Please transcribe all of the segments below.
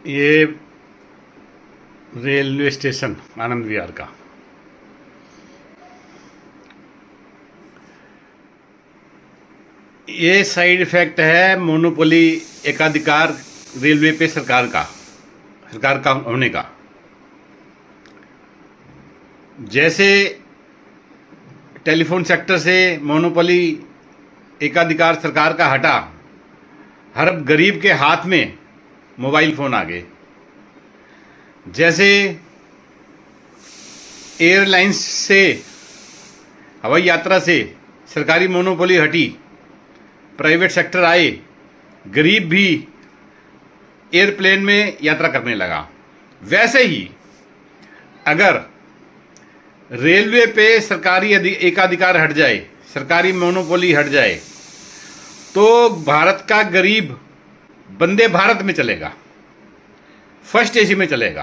ये railway station Anand Vihar का। ये साइड इफेक्ट है मोनोपोली एकाधिकार रेलवे पे सरकार का होने का। जैसे टेलीफोन सेक्टर से मोनोपोली एकाधिकार सरकार का हटा, हर गरीब के हाथ में मोबाइल फ़ोन आ गए। जैसे एयरलाइंस से, हवाई यात्रा से सरकारी मोनोपोली हटी, प्राइवेट सेक्टर आए, गरीब भी एयरप्लेन में यात्रा करने लगा। वैसे ही अगर रेलवे पे सरकारी एकाधिकार हट जाए, सरकारी मोनोपोली हट जाए, तो भारत का गरीब वंदे भारत में चलेगा, फर्स्ट एसी में चलेगा।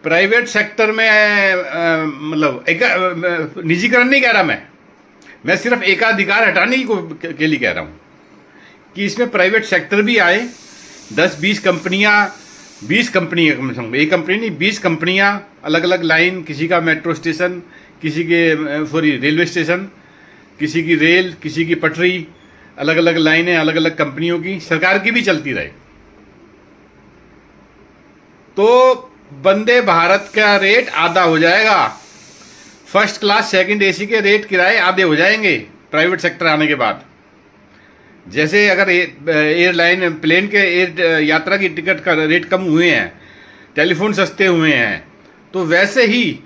प्राइवेट सेक्टर में मतलब निजीकरण नहीं कह रहा मैं सिर्फ एकाधिकार हटाने के लिए कह रहा हूँ कि इसमें प्राइवेट सेक्टर भी आए। 10-20 कंपनियाँ, 20 कंपनियाँ कम से कम, एक कंपनी नहीं 20 कंपनियाँ, अलग अलग लाइन, किसी का मेट्रो स्टेशन, किसी के रेलवे स्टेशन, किसी की रेल, किसी की पटरी, अलग अलग लाइनें, अलग अलग कंपनियों की, सरकार की भी चलती रहे। तो वंदे भारत का रेट आधा हो जाएगा। फर्स्ट क्लास सेकंड एसी के रेट किराए आधे हो जाएंगे प्राइवेट सेक्टर आने के बाद। जैसे अगर एयरलाइन प्लेन के यात्रा की टिकट का रेट कम हुए हैं, टेलीफोन सस्ते हुए हैं, तो वैसे ही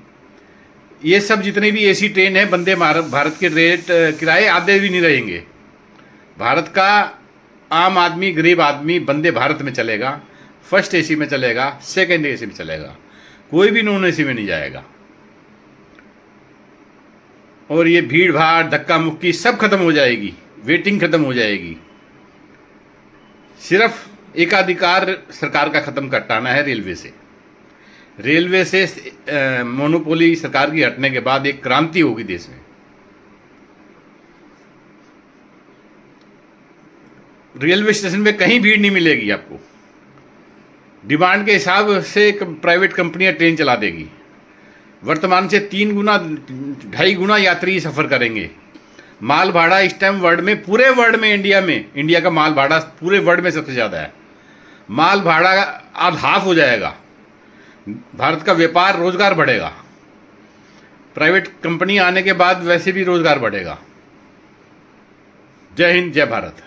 ये सब जितने भी एसी ट्रेन है वंदे भारत के रेट किराए आधे भी नहीं रहेंगे। भारत का आम आदमी, गरीब आदमी वंदे भारत में चलेगा, फर्स्ट एसी में चलेगा, सेकंड एसी में चलेगा, कोई भी नॉन एसी में नहीं जाएगा। और ये भीड़ भाड़, धक्का मुक्की सब खत्म हो जाएगी, वेटिंग खत्म हो जाएगी। सिर्फ एकाधिकार सरकार का खत्म करना है रेलवे से मोनोपोली सरकार की हटने के बाद एक क्रांति होगी देश में। रेलवे स्टेशन में कहीं भीड़ नहीं मिलेगी आपको। डिमांड के हिसाब से प्राइवेट कंपनियां ट्रेन चला देगी। वर्तमान से 3 गुना 2.5 गुना यात्री सफ़र करेंगे। माल भाड़ा इस टाइम पूरे वर्ल्ड में इंडिया का माल भाड़ा पूरे वर्ल्ड में सबसे ज़्यादा है। माल भाड़ा आज हाफ हो जाएगा। भारत का व्यापार, रोजगार बढ़ेगा। प्राइवेट कंपनी आने के बाद वैसे भी रोजगार बढ़ेगा। जय हिंद, जय भारत।